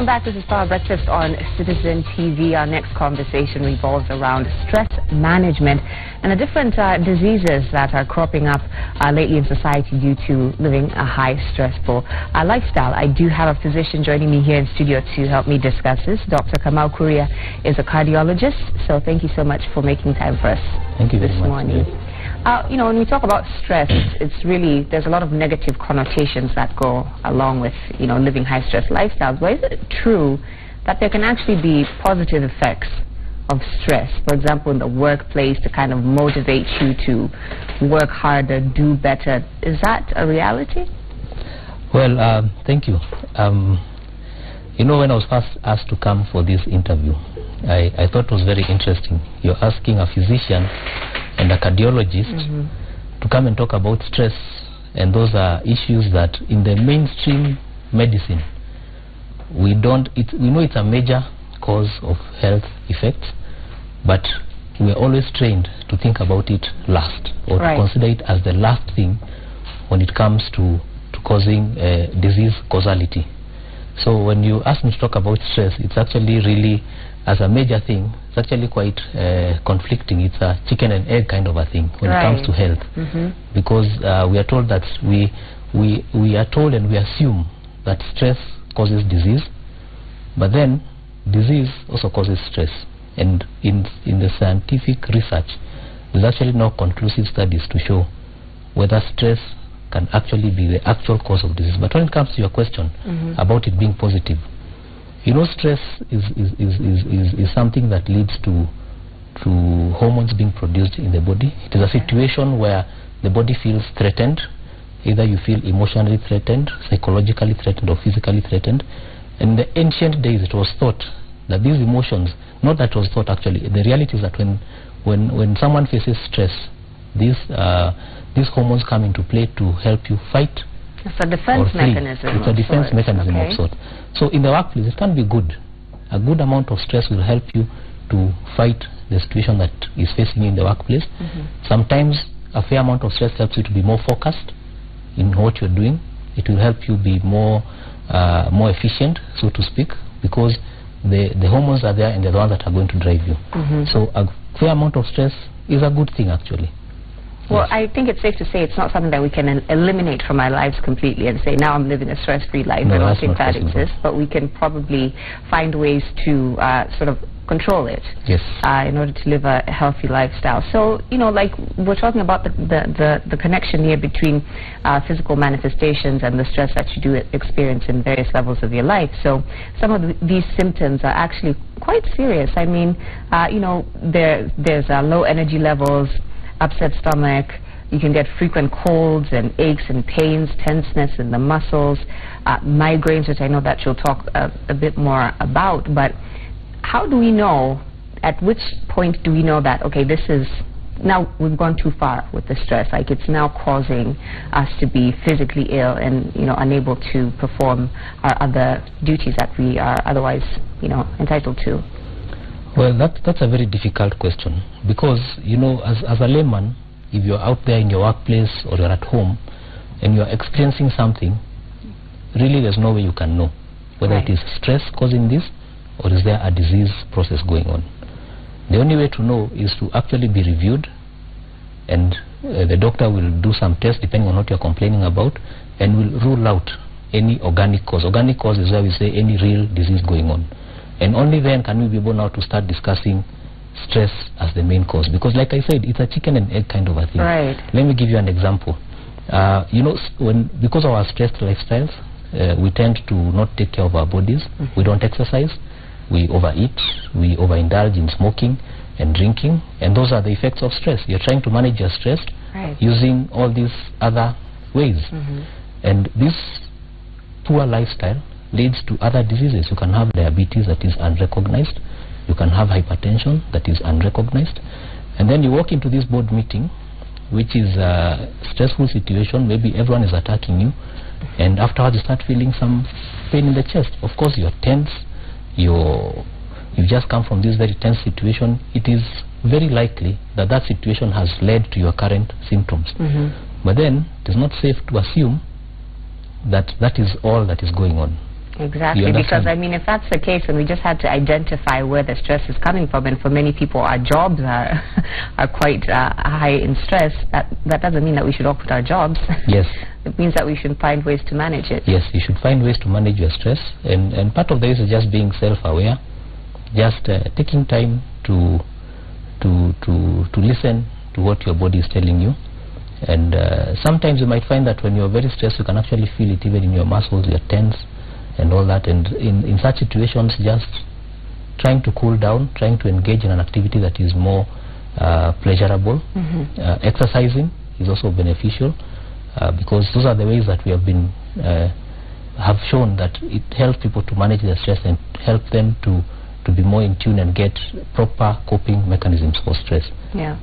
Welcome back. This is Power Breakfast on Citizen TV. Our next conversation revolves around stress management and the different diseases that are cropping up lately in society due to living a high stressful lifestyle. I do have a physician joining me here in studio to help me discuss this. Dr. Kamau Kuria is a cardiologist, so thank you so much for making time for us this morning. You know, when we talk about stress, it's really, there's a lot of negative connotations that go along with, you know, living high-stress lifestyles. But is it true that there can actually be positive effects of stress, for example, in the workplace, to kind of motivate you to work harder, do better? Is that a reality? Well, thank you. You know, when I was first asked to come for this interview, I thought it was very interesting. You're asking a physician and a cardiologist to come and talk about stress, and those are issues that in the mainstream medicine we know it's a major cause of health effects, but we're always trained to think about it last, or to consider it as the last thing when it comes to causing disease causality. So when you ask me to talk about stress, it's actually really, as a major thing, it's actually quite conflicting. It's a chicken and egg kind of a thing when it comes to health, because we are told that we are told and we assume that stress causes disease, but then disease also causes stress. And in the scientific research, there's actually no conclusive studies to show whether stress can actually be the actual cause of disease. But when it comes to your question about it being positive, you know, stress is something that leads to hormones being produced in the body. It is a situation where the body feels threatened. Either you feel emotionally threatened, psychologically threatened, or physically threatened. And in the ancient days, it was thought that these emotions, not that it was thought actually, the reality is that when someone faces stress, these hormones come into play to help you fight. It's a defense mechanism. It's a defense mechanism of sort. So in the workplace, it can be good. A good amount of stress will help you to fight the situation that is facing you in the workplace. Sometimes a fair amount of stress helps you to be more focused in what you're doing. It will help you be more efficient, so to speak, because the hormones are there and they're the ones that are going to drive you. So a fair amount of stress is a good thing, actually. Well, I think it's safe to say it's not something that we can eliminate from our lives completely and say, now I'm living a stress-free life. No, I don't think that possible. exists, but we can probably find ways to sort of control it in order to live a healthy lifestyle. So, you know, like we're talking about the connection here between physical manifestations and the stress that you do experience in various levels of your life. So some of these symptoms are actually quite serious. I mean, you know, there's low energy levels, upset stomach, you can get frequent colds and aches and pains, tenseness in the muscles, migraines, which I know that you'll talk a bit more about. But how do we know, at which point do we know that, okay, this is, now we've gone too far with the stress, like it's now causing us to be physically ill and, you know, unable to perform our other duties that we are otherwise, you know, entitled to? Well, that's a very difficult question, because, you know, as a layman, if you're out there in your workplace or you're at home and you're experiencing something, really there's no way you can know whether it is stress causing this or is there a disease process going on. The only way to know is to actually be reviewed, and the doctor will do some tests depending on what you're complaining about, and will rule out any organic cause. Organic cause is where we say any real disease going on. And only then can we be able now to start discussing stress as the main cause. Because like I said, it's a chicken and egg kind of a thing. Let me give you an example. You know, because of our stressed lifestyles, we tend to not take care of our bodies. We don't exercise. We overeat. We overindulge in smoking and drinking. And those are the effects of stress. You're trying to manage your stress using all these other ways. And this poor lifestyle leads to other diseases. You can have diabetes that is unrecognized. You can have hypertension that is unrecognized. And then you walk into this board meeting, which is a stressful situation. Maybe everyone is attacking you, and afterwards you start feeling some pain in the chest. Of course, you're tense. You've just come from this very tense situation. It is very likely that that situation has led to your current symptoms. But then it is not safe to assume that that is all that is going on. Exactly, because I mean, if that's the case, and we just had to identify where the stress is coming from, and for many people our jobs are quite high in stress, that doesn't mean that we should all quit our jobs. Yes. It means that we should find ways to manage it. Yes, you should find ways to manage your stress, and part of this is just being self-aware, just taking time to listen to what your body is telling you. And sometimes you might find that when you're very stressed, you can actually feel it even in your muscles, you're tense and all that. And in such situations, just trying to cool down, trying to engage in an activity that is more pleasurable. Exercising is also beneficial because those are the ways that we have shown that it helps people to manage their stress and help them to be more in tune and get proper coping mechanisms for stress. Yeah.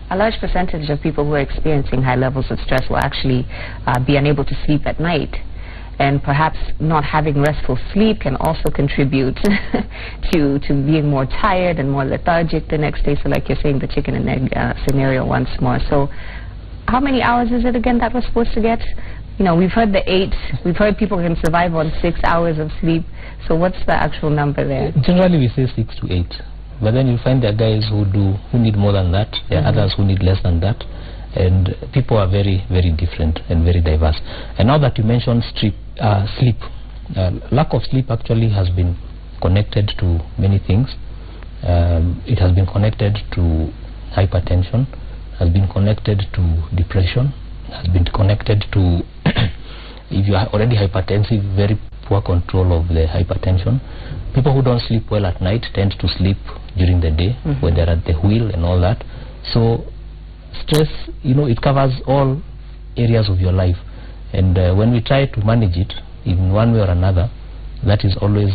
A large percentage of people who are experiencing high levels of stress will actually be unable to sleep at night. And perhaps not having restful sleep can also contribute to being more tired and more lethargic the next day. So like you're saying, the chicken and egg scenario once more. So how many hours is it again that we're supposed to get? You know, we've heard the 8, we've heard people can survive on 6 hours of sleep. So what's the actual number there? Generally we say 6 to 8. But then you'll find there are guys who need more than that. There are others who need less than that. And people are very, very different and very diverse. And now that you mentioned sleep, lack of sleep actually has been connected to many things. It has been connected to hypertension, has been connected to depression, has been connected to if you are already hypertensive, very poor control of the hypertension. People who don't sleep well at night tend to sleep during the day when they're at the wheel and all that. So stress, you know, it covers all areas of your life, and when we try to manage it in one way or another, that is always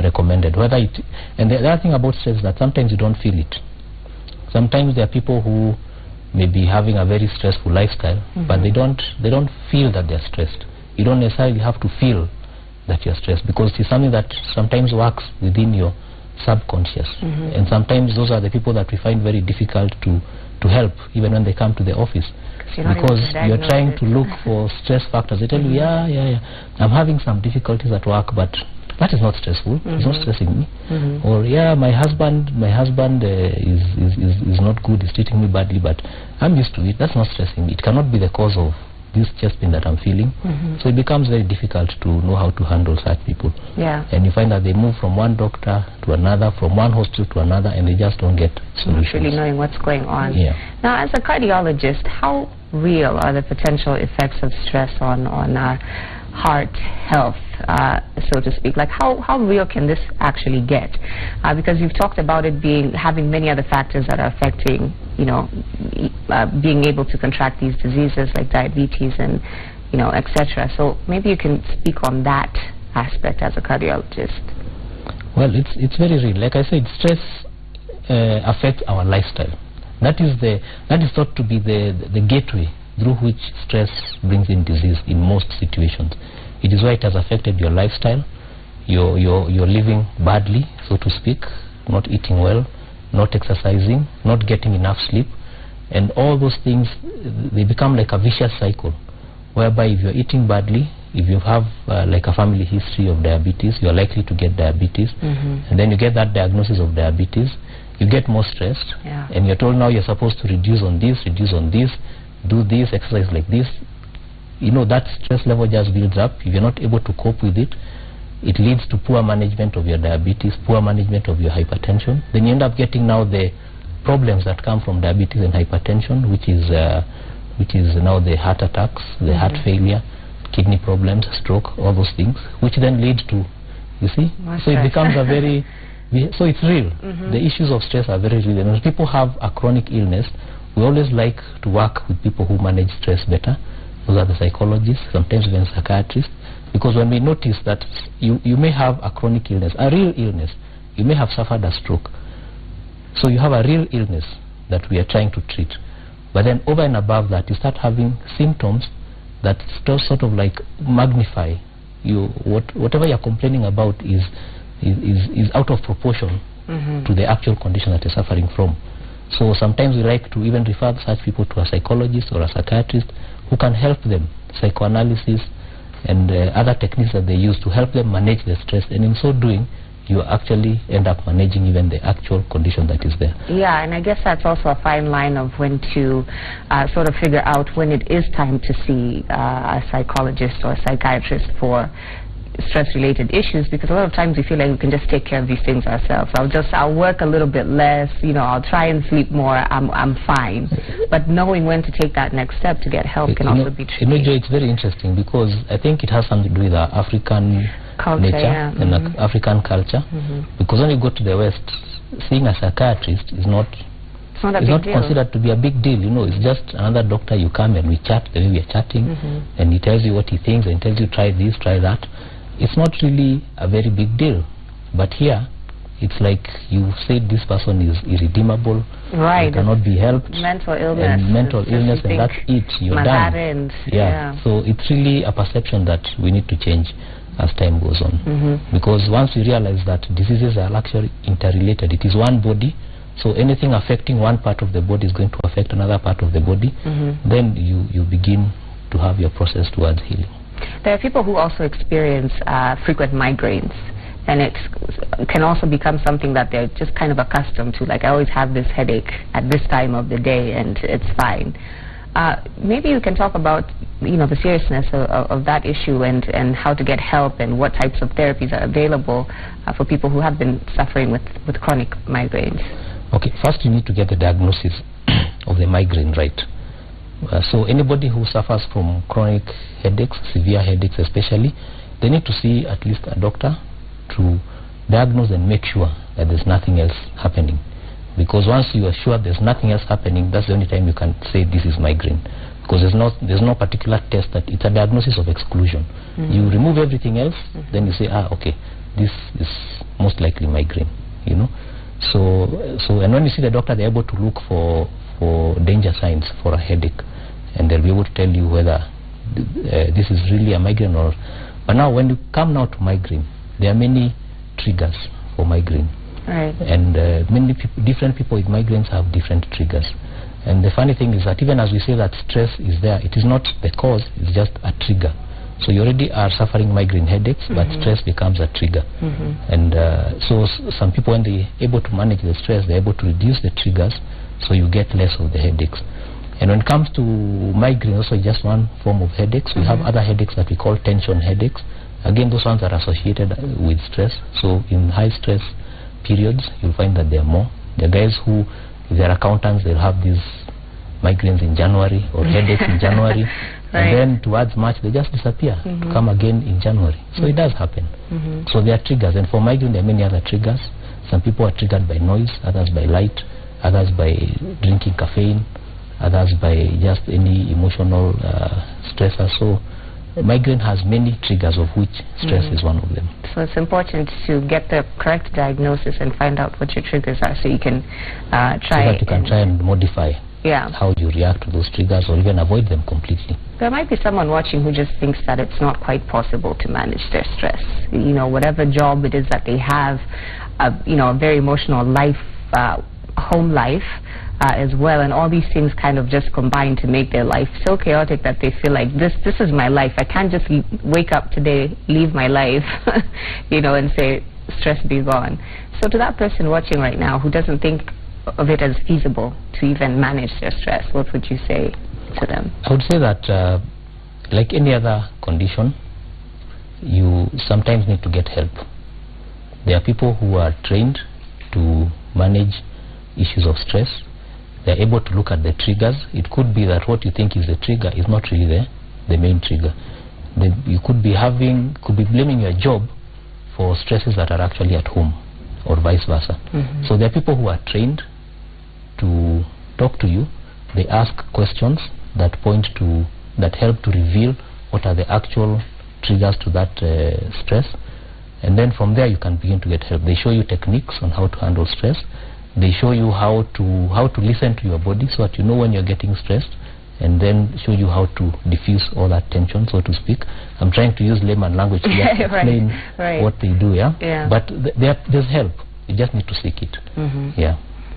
recommended. And the other thing about stress is that sometimes you don't feel it. Sometimes there are people who may be having a very stressful lifestyle, but they don't feel that they're stressed. You don't necessarily have to feel that you're stressed, because it's something that sometimes works within your subconscious. And sometimes those are the people that we find very difficult to help, even when they come to the office, because you're trying to look for stress factors. They tell you, yeah, I'm having some difficulties at work, but that is not stressful. It's not stressing me. Or yeah, my husband is not good, he's treating me badly, but I'm used to it. That's not stressing me. It cannot be the cause of this chest pain that I'm feeling. So it becomes very difficult to know how to handle such people. And you find that they move from one doctor to another, from one hospital to another, and they just don't get solutions. Not really knowing what's going on. Now, as a cardiologist, how real are the potential effects of stress on our heart health, so to speak? Like how real can this actually get? Because you've talked about it having many other factors that are affecting, you know, being able to contract these diseases like diabetes and, you know, etc. So maybe you can speak on that aspect as a cardiologist. Well, it's very real. Like I said, stress affects our lifestyle. That is thought to be the gateway through which stress brings in disease in most situations. It is why it has affected your lifestyle. You're living badly, so to speak, not eating well, not exercising, not getting enough sleep, and all those things, they become like a vicious cycle, whereby if you're eating badly, if you have like a family history of diabetes, you're likely to get diabetes, and then you get that diagnosis of diabetes, you get more stressed, and you're told now you're supposed to reduce on this, do this, exercise like this. You know, that stress level just builds up. If you're not able to cope with it, it leads to poor management of your diabetes, poor management of your hypertension. Then you end up getting now the problems that come from diabetes and hypertension, which is now the heart attacks, the heart failure, kidney problems, stroke, all those things, which then lead to, you see, so it becomes a very, so it's real. The issues of stress are very real. And when people have a chronic illness, we always like to work with people who manage stress better. Those are the psychologists, sometimes even psychiatrists, because when we notice that you may have a chronic illness, a real illness, you may have suffered a stroke, so you have a real illness that we are trying to treat, but then over and above that, you start having symptoms that sort of like magnify you. Whatever you're complaining about is out of proportion to the actual condition that you're suffering from. So sometimes we like to even refer such people to a psychologist or a psychiatrist who can help them. Psychoanalysis, and other techniques that they use to help them manage the stress, and in so doing you actually end up managing even the actual condition that is there. Yeah, and I guess that's also a fine line of when to sort of figure out when it is time to see a psychologist or a psychiatrist for stress-related issues, because a lot of times we feel like we can just take care of these things ourselves. I'll work a little bit less, I'll try and sleep more, I'm fine. But knowing when to take that next step to get help can also be tricky. Joy, it's very interesting because I think it has something to do with our African culture, nature and African culture. Because when you go to the West, seeing a psychiatrist is not considered to be a big deal. It's just another doctor. You come and we chat the way we are chatting, and he tells you what he thinks and tells you try this, try that. It's not really a very big deal. But here, it's like you said this person is irredeemable, right? Cannot be helped. Mental illness. And that's it. You're done. Yeah. So it's really a perception that we need to change as time goes on. Because once we realize that diseases are actually interrelated, it is one body. So anything affecting one part of the body is going to affect another part of the body. Then you begin to have your process towards healing. There are people who also experience frequent migraines, and it can also become something that they're just kind of accustomed to. Like, I always have this headache at this time of the day, and it's fine. Maybe you can talk about the seriousness of that issue and how to get help and what types of therapies are available for people who have been suffering with chronic migraines. Okay, first you need to get the diagnosis of the migraine right. So anybody who suffers from chronic headaches, severe headaches especially, they need to see at least a doctor to diagnose and make sure that there's nothing else happening. Because once you are sure there's nothing else happening, that's the only time you can say this is migraine. Because there's no particular test that it's a diagnosis of exclusion. You remove everything else, then you say, okay, this is most likely migraine. So and when you see the doctor, they're able to look for danger signs for a headache, and they'll be able to tell you whether this is really a migraine or. But now, when you come now to migraine, there are many triggers for migraine. Right. And different people with migraines have different triggers. And the funny thing is that even as we say that stress is there, it is not the cause, it's just a trigger. So you already are suffering migraine headaches, but stress becomes a trigger. And so some people, when they're able to manage the stress, they're able to reduce the triggers, so you get less of the headaches. And when it comes to migraine, also just one form of headaches. We have other headaches that we call tension headaches. Again, those ones are associated with stress. So in high stress periods, you'll find that there are more. There are guys who, if they're accountants, they'll have these migraines in January or headaches in January. Right. And then towards March, they just disappear, come again in January. So it does happen. So there are triggers. And for migraine, there are many other triggers. Some people are triggered by noise, others by light, others by drinking caffeine, others by just any emotional stressor. So migraine has many triggers, of which stress is one of them. So it's important to get the correct diagnosis and find out what your triggers are, so you can try. So that you can try and modify how you react to those triggers, or even avoid them completely. There might be someone watching who just thinks that it's not quite possible to manage their stress. Whatever job it is that they have, a very emotional life, home life as well, and all these things kind of just combine to make their life so chaotic that they feel like this is my life. I can't just wake up today, leave my life, and say stress be gone. So to that person watching right now who doesn't think of it as feasible to even manage their stress, what would you say to them? I would say that like any other condition, you sometimes need to get help. There are people who are trained to manage issues of stress. They're able to look at the triggers. It could be that what you think is the trigger is not really the main trigger. You could be blaming your job for stresses that are actually at home, or vice versa. So there are people who are trained to talk to you. They ask questions that help to reveal what are the actual triggers to that stress, and then from there you can begin to get help. They show you techniques on how to handle stress. They show you how to listen to your body, so that you know when you're getting stressed, and then show you how to diffuse all that tension, so to speak. I'm trying to use layman language to explain what they do. But there's help. You just need to seek it.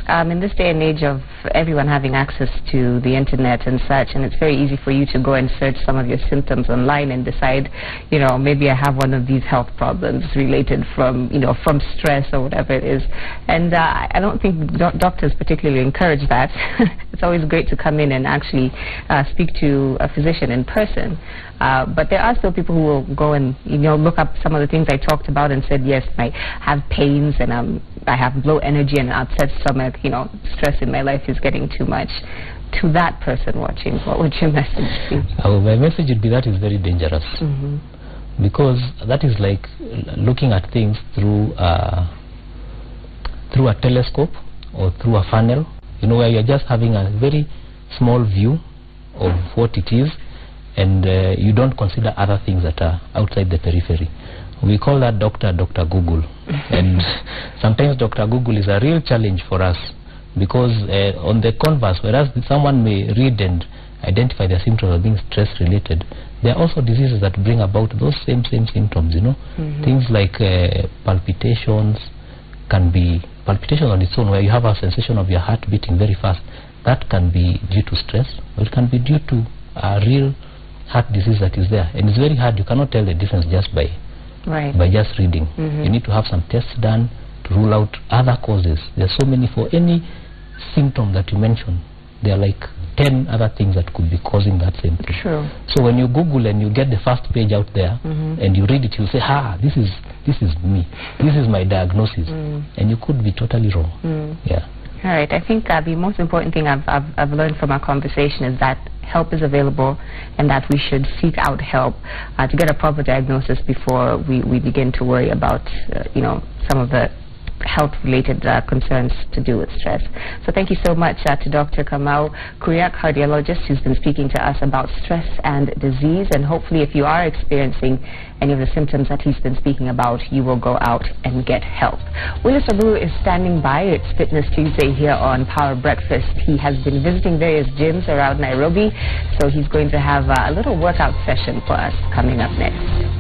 in this day and age of everyone having access to the internet and such, and it's very easy for you to go and search some of your symptoms online and decide, you know, maybe I have one of these health problems related from, you know, from stress or whatever it is. And I don't think doctors particularly encourage that. It's always great to come in and actually speak to a physician in person. But there are still people who will go and, you know, look up some of the things I talked about and said, yes, I have pains and I have low energy and upset stomach, you know, stress in my life is getting too much. To that person watching, what would your message be? My message would be that is very dangerous. Because that is like looking at things through a telescope or through a funnel, you know, where you're just having a very small view of what it is, and you don't consider other things that are outside the periphery. We call that Dr. Google. And sometimes Dr. Google is a real challenge for us, because on the converse, whereas someone may read and identify their symptoms as being stress related, there are also diseases that bring about those same symptoms, you know. Things like palpitations can be palpitations on its own, where you have a sensation of your heart beating very fast. That can be due to stress, or it can be due to a real heart disease that is there. And it's very hard. You cannot tell the difference just by just reading. You need to have some tests done to rule out other causes. There are so many. For any symptom that you mention, there are like 10 other things that could be causing that same thing. True. So when you Google and you get the first page out there and you read it, you say, this is me. This is my diagnosis. And you could be totally wrong. Yeah. All right. I think the most important thing I've learned from our conversation is that help is available, and that we should seek out help to get a proper diagnosis before we begin to worry about you know, some of the health-related concerns to do with stress. So thank you so much to Dr. Kamau Kuriak, cardiologist, who's been speaking to us about stress and disease. And hopefully, if you are experiencing any of the symptoms that he's been speaking about, you will go out and get help. Willis Aburu is standing by. It's Fitness Tuesday here on Power Breakfast. He has been visiting various gyms around Nairobi, so he's going to have a little workout session for us coming up next.